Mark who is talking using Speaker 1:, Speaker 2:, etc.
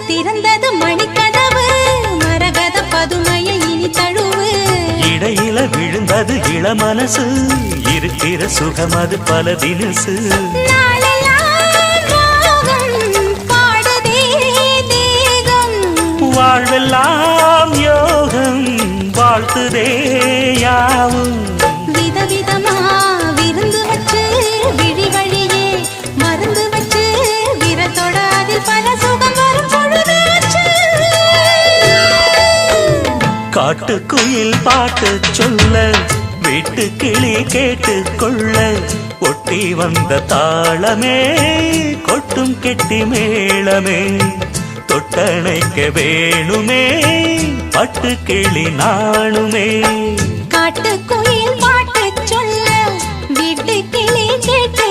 Speaker 1: திறந்தது மணிக்கதவு மரகத பதுமையை இனி தழுவு
Speaker 2: இடையில விழுந்தது இளமனசு இருக்கிற சுகம் அது பல தினசு வாழ்வெல்லாம் யோகம் வாழ்த்துதே யாவும்
Speaker 1: விதவிதமா விருந்து வச்சு விழி வழியே மருந்து வச்சு விரத்தோட அதில் பல சுகம் வரும் பொழுதாச்சு
Speaker 2: காட்டுக்குயில் பாட்டு சொல்ல வீட்டு கிளி கேட்டு கொள்ள ஒட்டி வந்த தாளமே கொட்டும் கெட்டி மேளமே தொட்டணைக்க வேணுமே பட்டு கிளி நாணுமே
Speaker 1: காட்டுக்குயில் பாட்டு சொல்ல வீட்டு கிளி கேட்டு